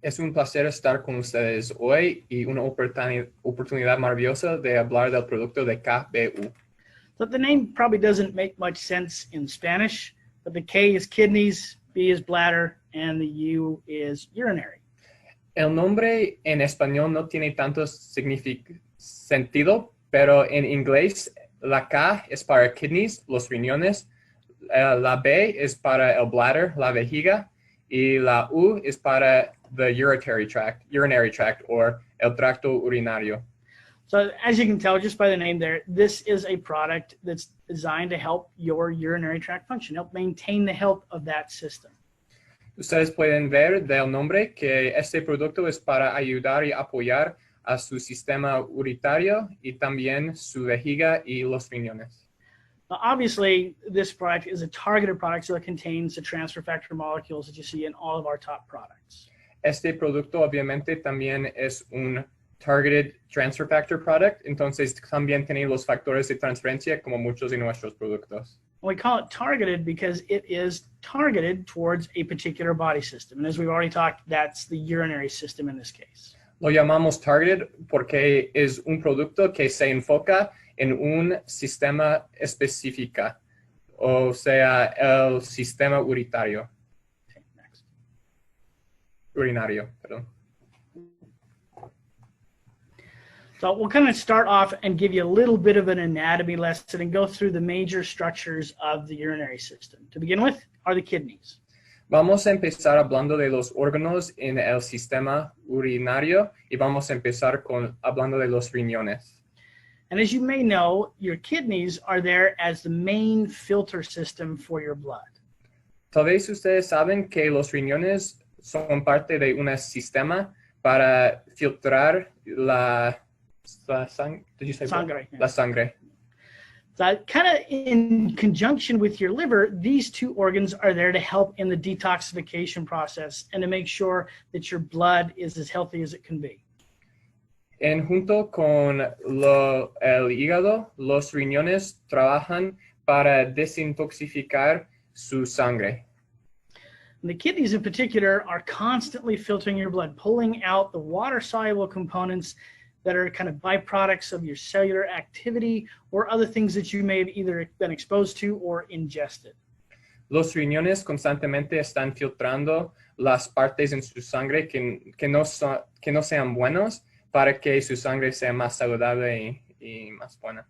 Es un placer estar con ustedes hoy y una oportunidad maravillosa de hablar del producto de KBU. So the name probably doesn't make much sense in Spanish, but the K is kidneys, B is bladder, and the U is urinary. El nombre en español no tiene tanto sentido, pero en inglés la K es para kidneys, los riñones, la B es para el bladder, la vejiga, y la U es para the urinary tract, or el tracto urinario. So as you can tell just by the name there, this is a product that's designed to help your urinary tract function, help maintain the health of that system. Ustedes pueden ver del nombre que este producto es para ayudar y apoyar a su sistema urinario y también su vejiga y los riñones. Now, obviously, this product is a targeted product, so it contains the transfer factor molecules that you see in all of our top products. Este producto obviamente también es un targeted transfer factor product, entonces también tiene los factores de transferencia como muchos de nuestros productos. We call it targeted because it is targeted towards a particular body system. And as we've already talked, that's the urinary system in this case. Lo llamamos targeted porque es un producto que se enfoca en un sistema específico, o sea, el sistema urinario. Okay, next. Urinario, perdón. So we'll kind of start off and give you a little bit of an anatomy lesson and go through the major structures of the urinary system. To begin with are the kidneys. Vamos a empezar hablando de los órganos en el sistema urinario y vamos a empezar hablando de los riñones. And as you may know, your kidneys are there as the main filter system for your blood. Tal vez ustedes saben que los riñones son parte de un sistema para filtrar la sangre. Did you say Sangre. La sangre. So kind of in conjunction with your liver, these two organs are there to help in the detoxification process and to make sure that your blood is as healthy as it can be. En junto con el hígado, los riñones trabajan para desintoxicar su sangre. And the kidneys in particular are constantly filtering your blood, pulling out the water-soluble components that are kind of byproducts of your cellular activity or other things that you may have either been exposed to or ingested. Los riñones constantemente están filtrando las partes en su sangre que no sean buenos para que su sangre sea más saludable y más buena.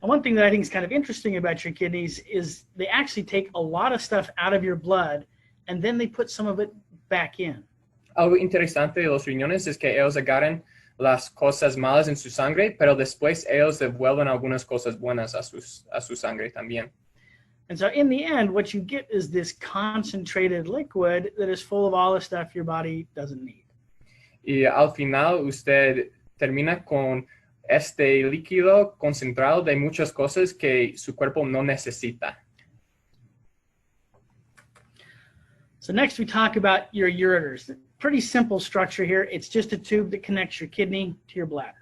And one thing that I think is kind of interesting about your kidneys is they actually take a lot of stuff out of your blood and then they put some of it back in. Algo interesante de los riñones es que ellos agarran las cosas malas en su sangre, pero después ellos devuelven algunas cosas buenas a su sangre también. And so in the end, what you get is this concentrated liquid that is full of all the stuff your body doesn't need. Y al final usted termina con este líquido concentrado de muchas cosas que su cuerpo no necesita. So next we talk about your ureters. Pretty simple structure here. It's just a tube that connects your kidney to your bladder.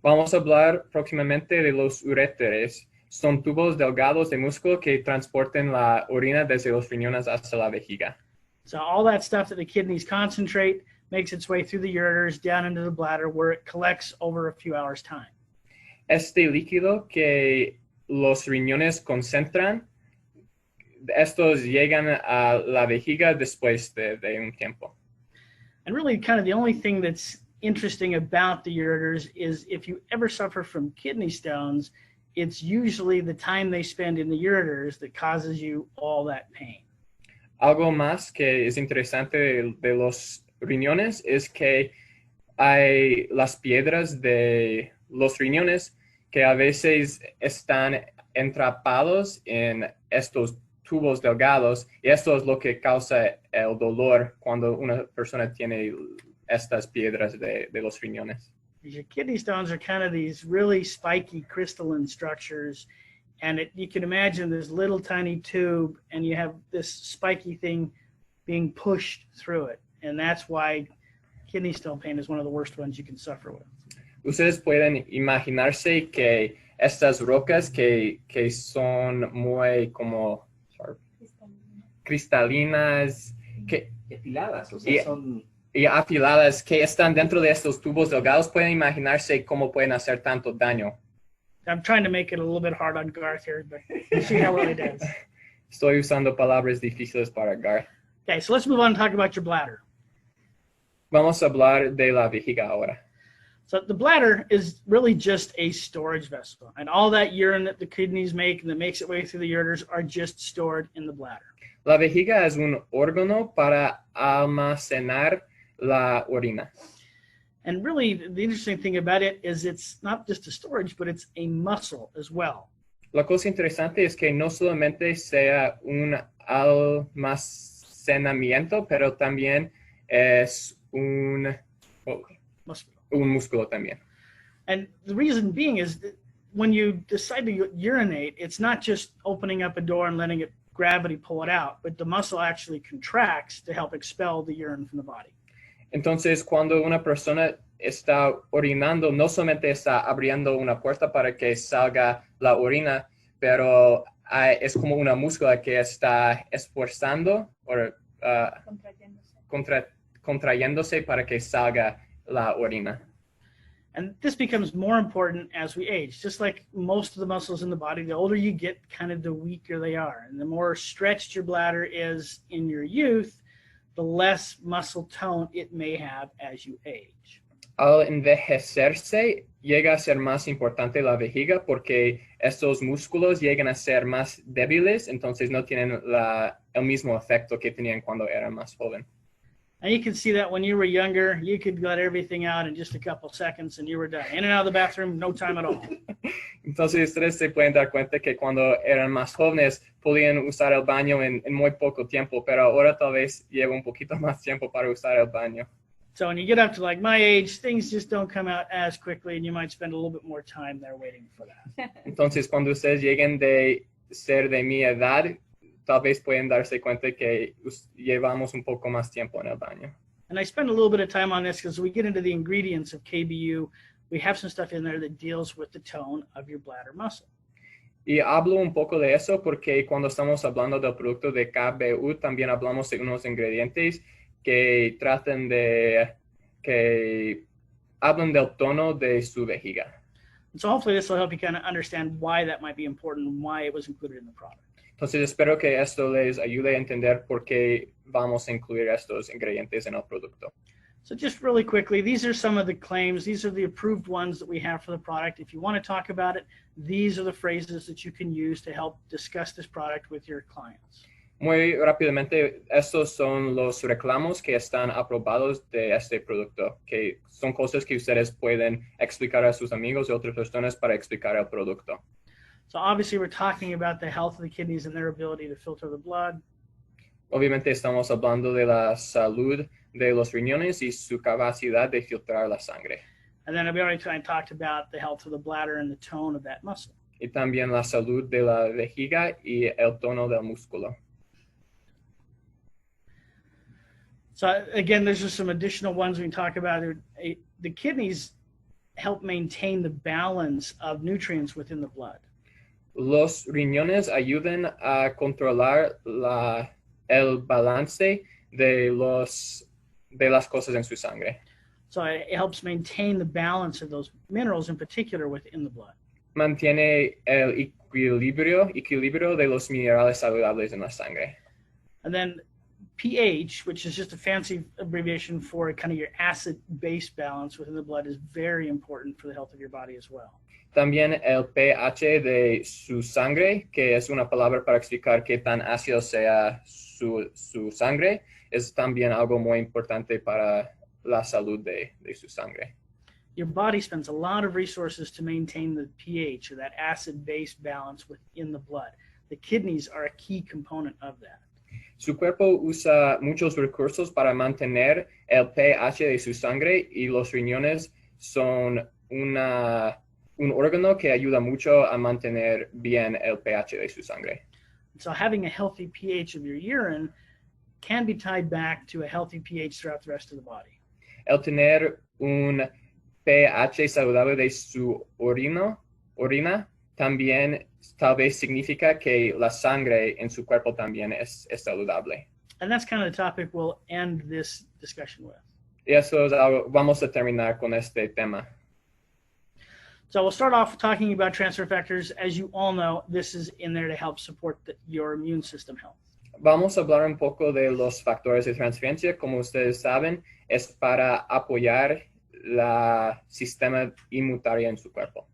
Vamos a hablar próximamente de los uréteres. Son tubos delgados de músculo que transportan la orina desde los riñones hasta la vejiga. So all that stuff that the kidneys concentrate makes its way through the ureters down into the bladder where it collects over a few hours' time. Este líquido que los riñones concentran, estos llegan a la vejiga después de un tiempo. And really kind of the only thing that's interesting about the ureters is if you ever suffer from kidney stones, it's usually the time they spend in the ureters that causes you all that pain. Algo más que es interesante de los riñones es que hay las piedras de los riñones que a veces están entrapados en estos tubos delgados y esto es lo que causa el dolor cuando una persona tiene estas piedras de los riñones. Your kidney stones are kind of these really spiky crystalline structures, and you can imagine this little tiny tube and you have this spiky thing being pushed through it, and that's why kidney stone pain is one of the worst ones you can suffer with. Ustedes pueden imaginarse que estas rocas que son muy como cristalinas, afiladas, o sea, son y afiladas que están dentro de estos tubos delgados. Pueden imaginarse cómo pueden hacer tanto daño. I'm trying to make it a little bit hard on Garth here, but we'll see how well he does. Estoy usando palabras difíciles para Garth. Okay, so let's move on and talk about your bladder. Vamos a hablar de la vejiga ahora. So the bladder is really just a storage vessel, and all that urine that the kidneys make and that makes its way through the ureters are just stored in the bladder. La vejiga es un órgano para almacenar la orina. And really, the interesting thing about it is it's not just a storage, but it's a muscle as well. La cosa interesante es que no solamente sea un almacenamiento, pero también es un músculo también. And the reason being is that when you decide to urinate, it's not just opening up a door and letting gravity pull it out, but the muscle actually contracts to help expel the urine from the body. Entonces, cuando una persona está orinando, no solamente está abriendo una puerta para que salga la orina, pero es como una múscula que está esforzando o contrayéndose para que salga la orina. And this becomes more important as we age. Just like most of the muscles in the body, the older you get, kind of the weaker they are. And the more stretched your bladder is in your youth, the less muscle tone it may have as you age. Al envejecerse, llega a ser más importante la vejiga porque estos músculos llegan a ser más débiles, entonces no tienen el mismo efecto que tenían cuando eran más joven. And you can see that when you were younger, you could let everything out in just a couple seconds and you were done. In and out of the bathroom, no time at all. Entonces ustedes se pueden dar cuenta que cuando eran más jóvenes podían usar el baño en muy poco tiempo, pero ahora tal vez lleva un poquito más tiempo para usar el baño. So when you get up to like my age, things just don't come out as quickly and you might spend a little bit more time there waiting for that. Entonces cuando ustedes lleguen de ser de mi edad, tal vez pueden darse cuenta que llevamos un poco más tiempo en el baño. And I spend a little bit of time on this because we get into the ingredients of KBU. We have some stuff in there that deals with the tone of your bladder muscle. Y hablo un poco de eso porque cuando estamos hablando del producto de KBU, también hablamos de unos ingredientes que tratan que hablan del tono de su vejiga. And so hopefully this will help you kind of understand why that might be important and why it was included in the product. Entonces espero que esto les ayude a entender por qué vamos a incluir estos ingredientes en el producto. So just really quickly, these are some of the claims. These are the approved ones that we have for the product. If you want to talk about it, these are the phrases that you can use to help discuss this product with your clients. Muy rápidamente, estos son los reclamos que están aprobados de este producto, que son cosas que ustedes pueden explicar a sus amigos y otras personas para explicar el producto. So obviously we're talking about the health of the kidneys and their ability to filter the blood. Obviamente estamos hablando de la salud de los riñones y su capacidad de filtrar la sangre. And then we already talked about the health of the bladder and the tone of that muscle. Y también la salud de la vejiga y el tono del músculo. So again, there's just some additional ones we can talk about. The kidneys help maintain the balance of nutrients within the blood. Los riñones ayudan a controlar el balance de las cosas en su sangre. So it helps maintain the balance of those minerals in particular within the blood. Mantiene el equilibrio de los minerales saludables en la sangre. And then pH, which is just a fancy abbreviation for kind of your acid-base balance within the blood, is very important for the health of your body as well. También el pH de su sangre, que es una palabra para explicar qué tan ácido sea su sangre, es también algo muy importante para la salud de su sangre. Your body spends a lot of resources to maintain the pH, or that acid-base balance within the blood. The kidneys are a key component of that. Su cuerpo usa muchos recursos para mantener el pH de su sangre y los riñones son un órgano que ayuda mucho a mantener bien el pH de su sangre. So having a healthy pH of your urine can be tied back to a healthy pH throughout the rest of the body. El tener un pH saludable de su orina también tal vez significa que la sangre en su cuerpo también es saludable. And that's kind of the topic we'll end this discussion with. Y eso es algo, vamos a terminar con este tema. So we'll start off talking about transfer factors. As you all know, this is in there to help support your immune system health. Vamos a hablar un poco de los factores de transferencia. Como ustedes saben, es para apoyar el sistema inmunitario en su cuerpo.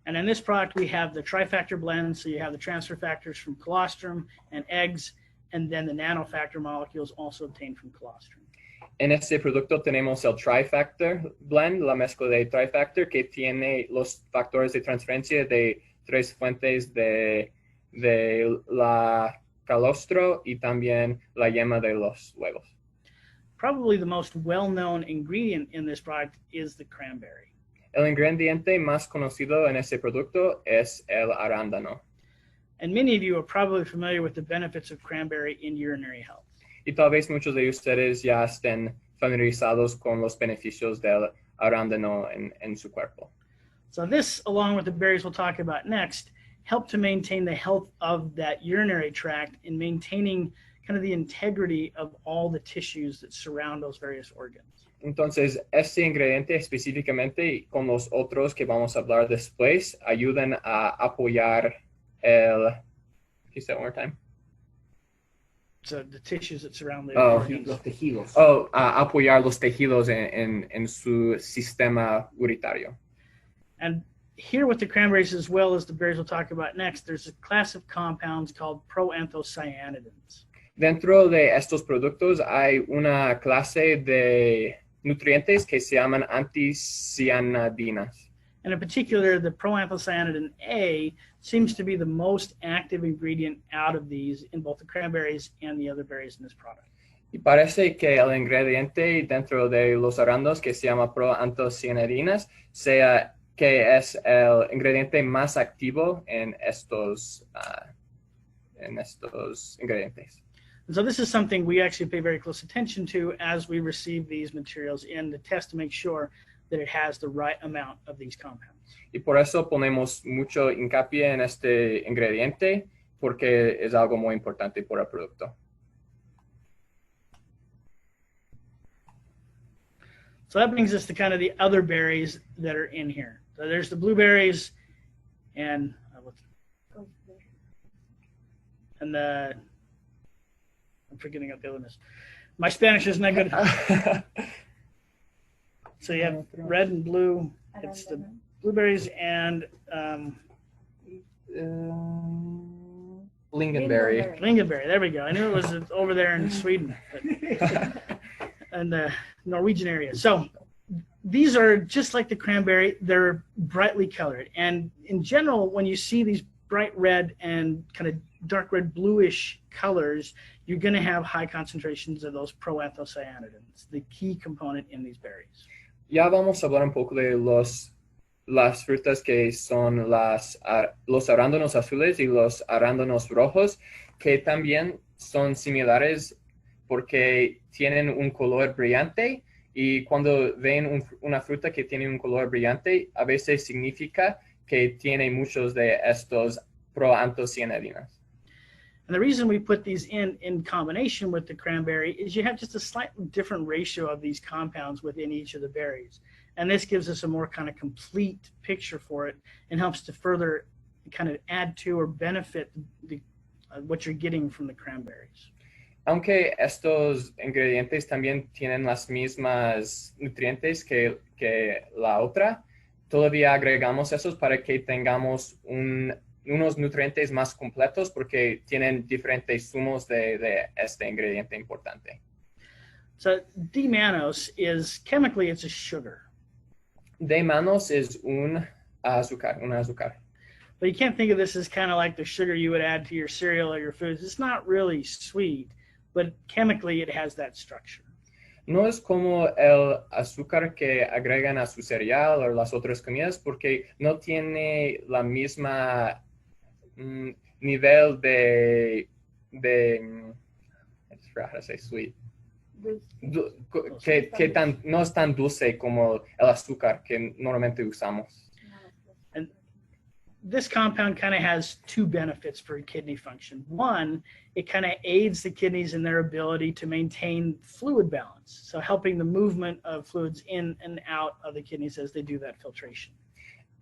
And in this product, we have the trifactor blend. So you have the transfer factors from colostrum and eggs, and then the nanofactor molecules also obtained from colostrum. En este producto tenemos el trifactor blend, la mezcla de trifactor, que tiene los factores de transferencia de 3 fuentes de la calostro y también la yema de los huevos. Probably the most well-known ingredient in this product is the cranberry. El ingrediente más conocido en este producto es el arándano. And many of you are probably familiar with the benefits of cranberry in urinary health. Y tal vez muchos de ustedes ya estén familiarizados con los beneficios del arándano en su cuerpo. So this, along with the berries we'll talk about next, help to maintain the health of that urinary tract and maintaining kind of the integrity of all the tissues that surround those various organs. Entonces, este ingrediente específicamente con los otros que vamos a hablar después ayudan a apoyar el... Can you say it one more time? So the tissues that surround the organs. Los tejidos. Apoyar los tejidos en su sistema urinario. And here with the cranberries, as well as the berries we'll talk about next, there's a class of compounds called proanthocyanidins. Dentro de estos productos hay una clase de nutrientes que se llaman anticianidinas. And in particular, the proanthocyanidin A seems to be the most active ingredient out of these in both the cranberries and the other berries in this product. Y parece que el ingrediente dentro de los arándanos que se llama proanthocyanidins sea que es el ingrediente más activo en estos ingredientes. And so this is something we actually pay very close attention to as we receive these materials in the test to make sure that it has the right amount of these compounds. Y por eso ponemos mucho hincapié en este ingrediente porque es algo muy importante para el producto. So that brings us to kind of the other berries that are in here. So there's the blueberries and the, I'm forgetting what the other one is. My Spanish isn't that good. So you have red and blue. It's the blueberries and Lingonberry. lingonberry. There we go. I knew it was over there in Sweden, and the Norwegian area. So these are just like the cranberry. They're brightly colored, and in general, when you see these bright red and kind of dark red bluish colors, you're going to have high concentrations of those proanthocyanidins, the key component in these berries. Ya vamos a hablar un poco de las frutas que son los arándanos azules y los arándanos rojos, que también son similares porque tienen un color brillante, y cuando ven una fruta que tiene un color brillante, a veces significa que tiene muchos de estos proanthocyanidins. And the reason we put these in combination with the cranberry is you have just a slightly different ratio of these compounds within each of the berries. And this gives us a more kind of complete picture for it and helps to further kind of add to or benefit what you're getting from the cranberries. Aunque estos ingredientes también tienen las mismas nutrientes que la otra, todavía agregamos esos para que tengamos unos nutrientes más completos porque tienen diferentes zumos de este ingrediente importante. So D-mannose is chemically it's a sugar. D-mannose es un azúcar. But you can't think of this as kind of like the sugar you would add to your cereal or your foods. It's not really sweet, but chemically it has that structure. No es como el azúcar que agregan a su cereal o las otras comidas porque no tiene la misma nivel de I forgot how to say sweet. No es tan dulce como el azúcar que normalmente usamos. And this compound kind of has two benefits for kidney function. One, it kind of aids the kidneys in their ability to maintain fluid balance, so helping the movement of fluids in and out of the kidneys as they do that filtration.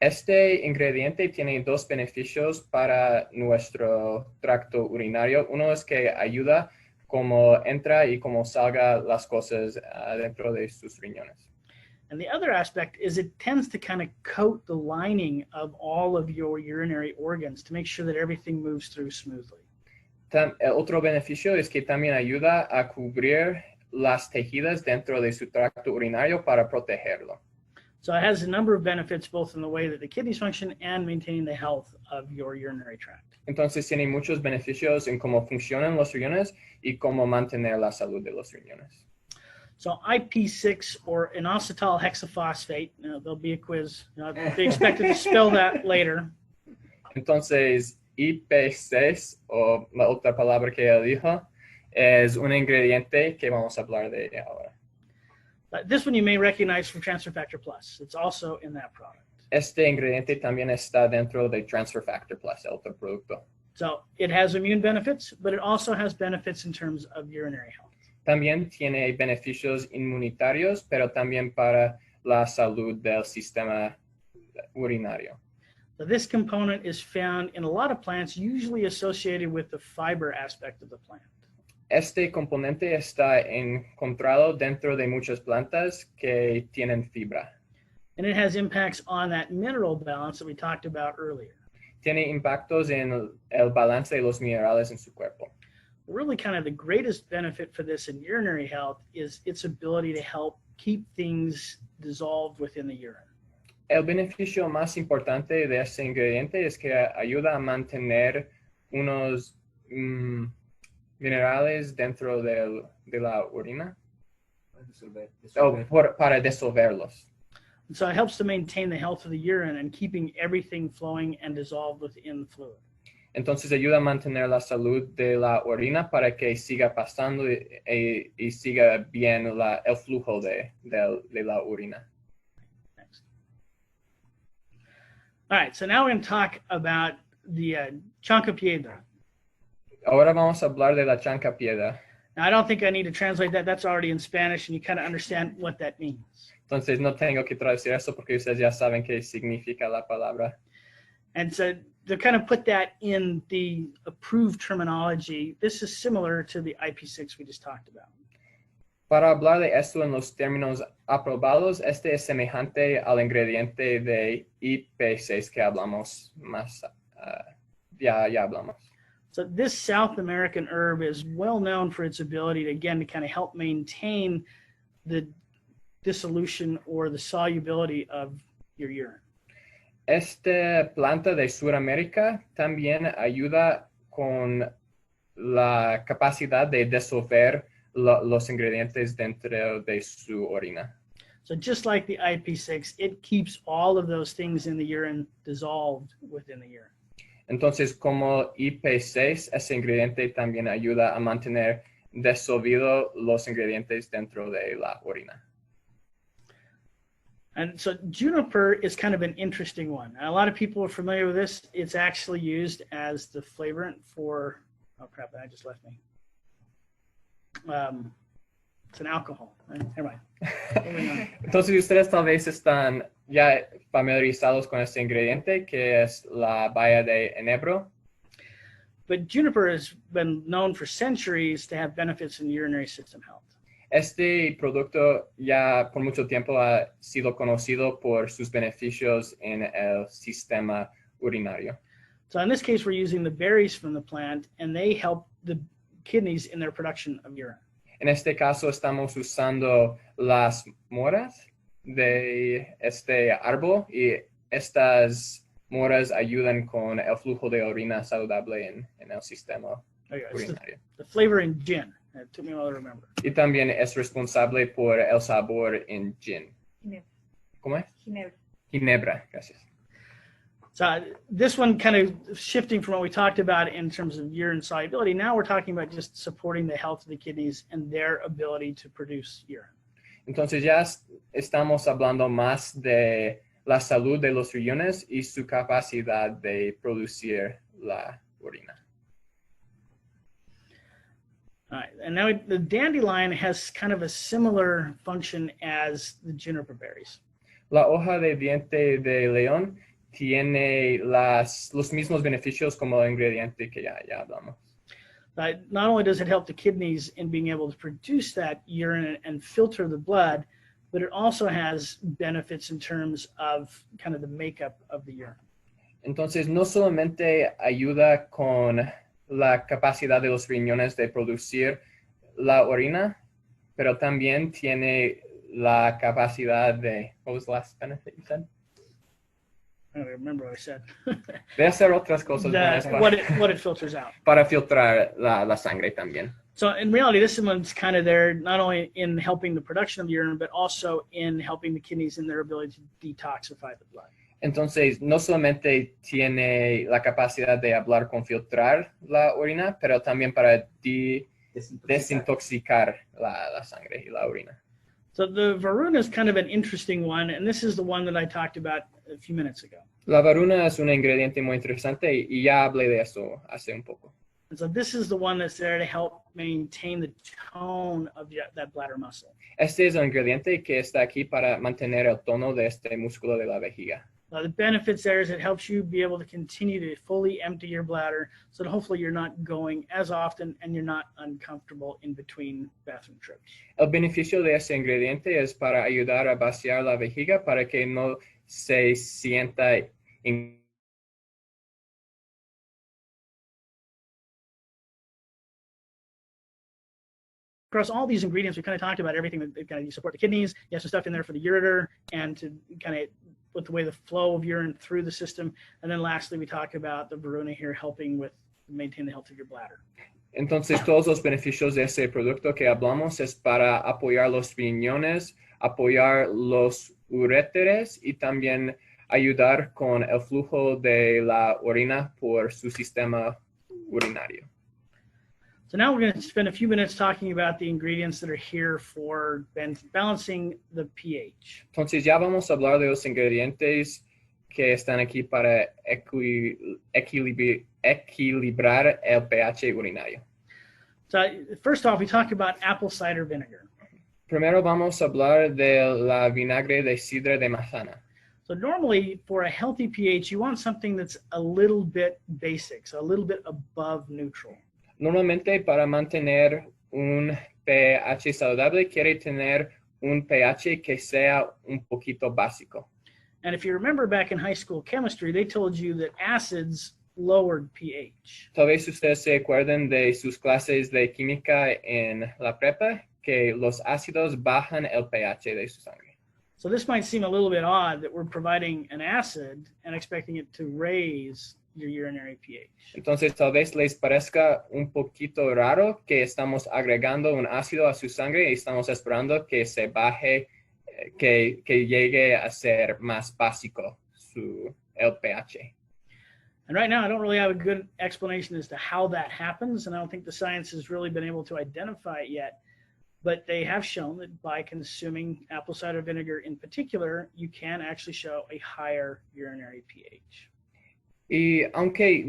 Este ingrediente tiene dos beneficios para nuestro tracto urinario. Uno es que ayuda cómo entra y cómo salga las cosas dentro de sus riñones. And the other aspect is it tends to kind of coat the lining of all of your urinary organs to make sure that everything moves through smoothly. El otro beneficio es que también ayuda a cubrir las tejidas dentro de su tracto urinario para protegerlo. So it has a number of benefits both in the way that the kidneys function and maintaining the health of your urinary tract. Entonces tiene muchos beneficios en cómo funcionan los riñones y cómo mantener la salud de los riñones. So IP6 or inositol hexaphosphate, there'll be a quiz. I'll be expected to spell that later. Entonces IP6, o la otra palabra que él dijo, es un ingrediente que vamos a hablar de ahora. This one you may recognize from Transfer Factor Plus. It's also in that product. Este ingrediente también está dentro de Transfer Factor Plus, el otro producto. So it has immune benefits, but it also has benefits in terms of urinary health. También tiene beneficios inmunitarios, pero también para la salud del sistema urinario. So this component is found in a lot of plants, usually associated with the fiber aspect of the plant. Este componente está encontrado dentro de muchas plantas que tienen fibra. And it has impacts on that mineral balance that we talked about earlier. Tiene impactos en el balance de los minerales en su cuerpo. Really kind of the greatest benefit for this in urinary health is its ability to help keep things dissolved within the urine. El beneficio más importante de este ingrediente es que ayuda a mantener unos minerales dentro de la orina. Para disolverlos. So it helps to maintain the health of the urine and keeping everything flowing and dissolved within the fluid. Entonces ayuda a mantener la salud de la orina para que siga pasando y siga bien el flujo de la orina. Next. All right, so now we're going to talk about the chancapiedra. Ahora vamos a hablar de la chancapiedra. Now, I don't think I need to translate that. That's already in Spanish, and you kind of understand what that means. Entonces no tengo que traducir eso porque ustedes ya saben qué significa la palabra. And so to kind of put that in the approved terminology, this is similar to the IP6 we just talked about. Para hablar de esto en los términos aprobados, este es semejante al ingrediente de IP6 que hablamos más, ya hablamos. So this South American herb is well known for its ability to, again, to kind of help maintain the dissolution or the solubility of your urine. Esta planta de Sudamérica también ayuda con la capacidad de disolver los ingredientes dentro de su orina. So just like the IP6, it keeps all of those things in the urine dissolved within the urine. Entonces, como IP6, ese ingrediente también ayuda a mantener disolvido los ingredientes dentro de la orina. And so juniper is kind of an interesting one. A lot of people are familiar with this. It's actually used as the flavorant for, oh crap, that just left me. It's an alcohol. Never mind. Entonces ustedes tal vez están ya familiarizados con este ingrediente que es la baya de enebro. But juniper has been known for centuries to have benefits in urinary system health. Este producto ya por mucho tiempo ha sido conocido por sus beneficios en el sistema urinario. So in this case, we're using the berries from the plant, and they help the kidneys in their production of urine. En este caso estamos usando las moras de este árbol y estas moras ayudan con el flujo de orina saludable en el sistema urinario. The flavor in gin. It took me a while to remember. Y también es responsable por el sabor en gin. Ginebra. ¿Cómo es? Ginebra. Ginebra, gracias. So this one kind of shifting from what we talked about in terms of urine solubility, now we're talking about just supporting the health of the kidneys and their ability to produce urine. Entonces ya estamos hablando más de la salud de los riñones y su capacidad de producir la orina. All right, and now the dandelion has kind of a similar function as the juniper berries. La hoja de diente de león tiene los mismos beneficios como el ingrediente que ya hablamos. Not only does it help the kidneys in being able to produce that urine and filter the blood, but it also has benefits in terms of kind of the makeup of the urine. Entonces, no solamente ayuda con la capacidad de los riñones de producir la orina, pero también tiene la capacidad de, what was the last benefit you said? I don't remember what I said. De hacer otras cosas buenas what it filters out. Para filtrar la sangre también. So in reality, this one's kind of there not only in helping the production of the urine, but also in helping the kidneys in their ability to detoxify the blood. Entonces, no solamente tiene la capacidad de hablar con filtrar la orina, pero también para desintoxicar la sangre y la orina. So the varuna is kind of an interesting one, and this is the one that I talked about a few minutes ago. La varuna es un ingrediente muy interesante y ya hablé de eso hace un poco. And so this is the one that's there to help maintain the tone of that bladder muscle. Este es un ingrediente que está aquí para mantener el tono de este músculo de la vejiga. The benefits there is it helps you be able to continue to fully empty your bladder, so that hopefully you're not going as often and you're not uncomfortable in between bathroom trips. El beneficio de este ingrediente es para ayudar a vaciar la vejiga para que no se sienta Across all these ingredients, we kind of talked about everything that kind of you support the kidneys. You have some stuff in there for the ureter and to kind of with the way the flow of urine through the system. And then lastly, we talk about the varuna here helping with maintain the health of your bladder. Entonces, todos los beneficios de ese producto que hablamos es para apoyar los riñones, apoyar los uréteres y también ayudar con el flujo de la orina por su sistema urinario. So now we're going to spend a few minutes talking about the ingredients that are here for balancing the pH. Entonces ya vamos a hablar de los ingredientes que están aquí para equilibrar el pH urinario. So first off, we talk about apple cider vinegar. Primero vamos a hablar de la vinagre de sidra de manzana. So normally for a healthy pH, you want something that's a little bit basic, so a little bit above neutral. Normalmente para mantener un pH saludable quiere tener un pH que sea un poquito básico. And if you remember back in high school chemistry, they told you that acids lowered pH. Tal vez ustedes se acuerden de sus clases de química en la prepa, que los ácidos bajan el pH de su sangre. So this might seem a little bit odd that we're providing an acid and expecting it to raise your urinary pH. Entonces, tal vez les parezca un poquito raro que estamos agregando un ácido a su sangre y estamos esperando que se baje, que llegue a ser más básico el pH. And right now, I don't really have a good explanation as to how that happens, and I don't think the science has really been able to identify it yet. But they have shown that by consuming apple cider vinegar in particular, you can actually show a higher urinary pH. Y aunque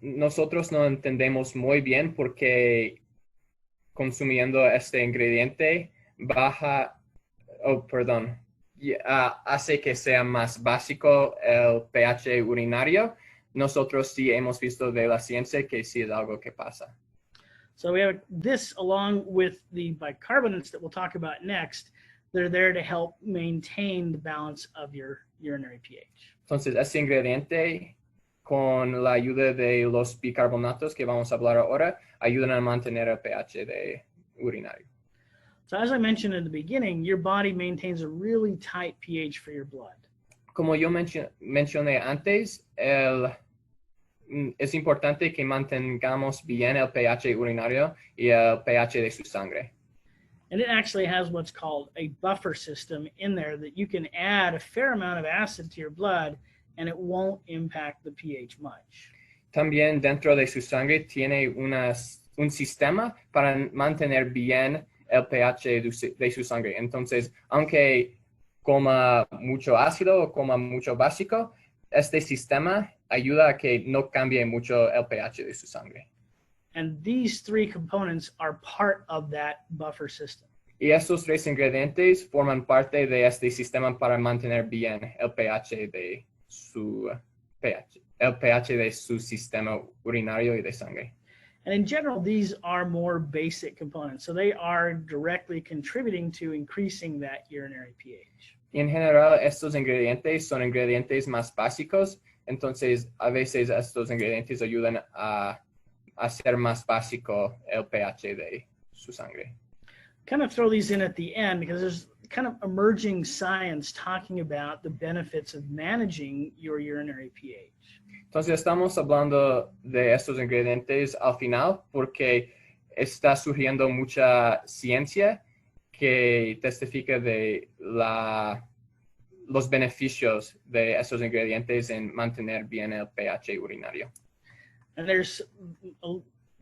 nosotros no entendemos muy bien por qué consumiendo este ingrediente hace que sea más básico el pH urinario, nosotros sí hemos visto de la ciencia que sí es algo que pasa. So we have this along with the bicarbonates that we'll talk about next. They're there to help maintain the balance of your urinary pH. Entonces, este ingrediente con la ayuda de los bicarbonatos que vamos a hablar ahora, ayudan a mantener el pH de urinario. So as I mentioned in the beginning, your body maintains a really tight pH for your blood. Como yo mencioné antes, es importante que mantengamos bien el pH urinario y el pH de su sangre. And it actually has what's called a buffer system in there that you can add a fair amount of acid to your blood and it won't impact the pH much. También dentro de su sangre tiene un sistema para mantener bien el pH de su sangre. Entonces, aunque coma mucho ácido o coma mucho básico, este sistema ayuda a que no cambie mucho el pH de su sangre. And these three components are part of that buffer system. Y estos tres ingredientes forman parte de este sistema para mantener bien el pH de su sistema urinario y de sangre. And in general, these are more basic components. So they are directly contributing to increasing that urinary pH. Y en general, estos ingredientes son ingredientes más básicos. Entonces, a veces estos ingredientes ayudan a hacer más básico el pH de su sangre. Kind of throw these in at the end because there's kind of emerging science talking about the benefits of managing your urinary pH. Entonces estamos hablando de estos ingredientes al final porque está surgiendo mucha ciencia que testifica de los beneficios de estos ingredientes en mantener bien el pH urinario. And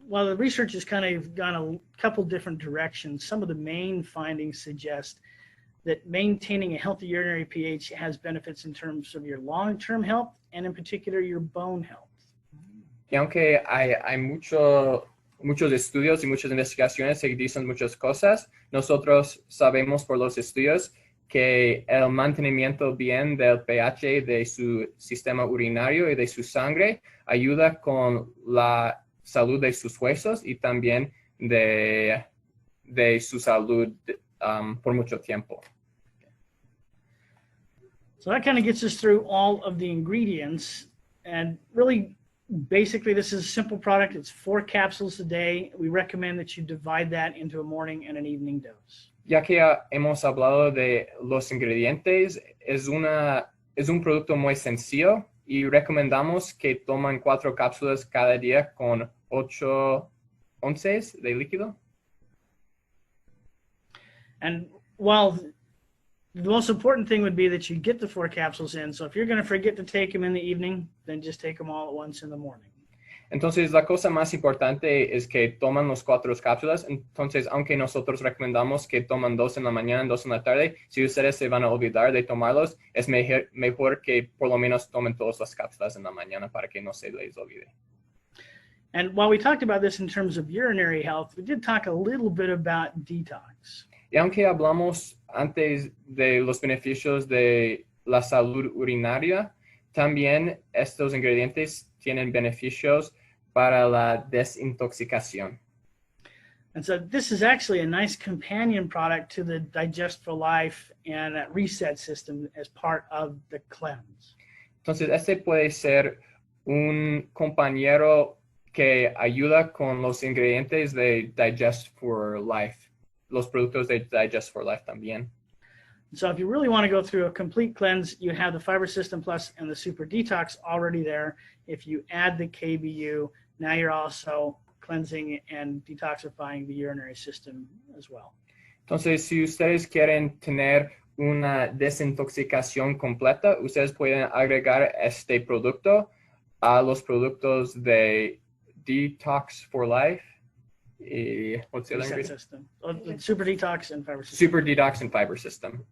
while the research has kind of gone a couple different directions, some of the main findings suggest that maintaining a healthy urinary pH has benefits in terms of your long-term health and in particular your bone health. Y aunque hay muchos estudios y muchas investigaciones que dicen muchas cosas, nosotros sabemos por los estudios que el mantenimiento bien del pH de su sistema urinario y de su sangre ayuda con la salud de sus huesos y también de su salud por mucho tiempo. So that kind of gets us through all of the ingredients, and really basically this is a simple product. It's 4 capsules a day. We recommend that you divide that into a morning and an evening dose. Ya que hemos hablado de los ingredientes, es un producto muy sencillo y recomendamos que toman 4 cápsulas cada día con 8 onzas de líquido. And while the most important thing would be that you get the 4 capsules in. So if you're going to forget to take them in the evening, then just take them all at once in the morning. Entonces, la cosa más importante es que toman los 4 cápsulas. Entonces, aunque nosotros recomendamos que toman 2 en la mañana, 2 en la tarde, si ustedes se van a olvidar de tomarlos, es mejor que por lo menos tomen todas las cápsulas en la mañana para que no se les olvide. And while we talked about this in terms of urinary health, we did talk a little bit about detox. Y aunque hablamos antes de los beneficios de la salud urinaria, también estos ingredientes tienen beneficios para la desintoxicación. And so this is actually a nice companion product to the Digest for Life and that reset system as part of the cleanse. Entonces, este puede ser un compañero que ayuda con los ingredientes de Digest for Life, los productos de Digest for Life también. So if you really want to go through a complete cleanse, you have the Fiber System Plus and the Super Detox already there. If you add the KBU, now you're also cleansing and detoxifying the urinary system as well. Entonces, si ustedes quieren tener una desintoxicación completa, ustedes pueden agregar este producto a los productos de Detox for Life. What's the other ingredient? System. Super Detox and Fiber System. Super Detox and Fiber System.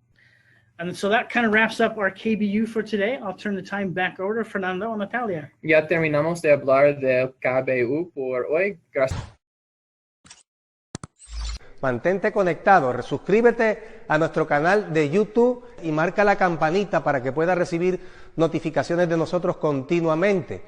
And so that kind of wraps up our KBU for today. I'll turn the time back over to Fernando and Natalia. Ya terminamos de hablar del KBU por hoy. Gracias. Mantente conectado, suscríbete a nuestro canal de YouTube y marca la campanita para que puedas recibir notificaciones de nosotros continuamente.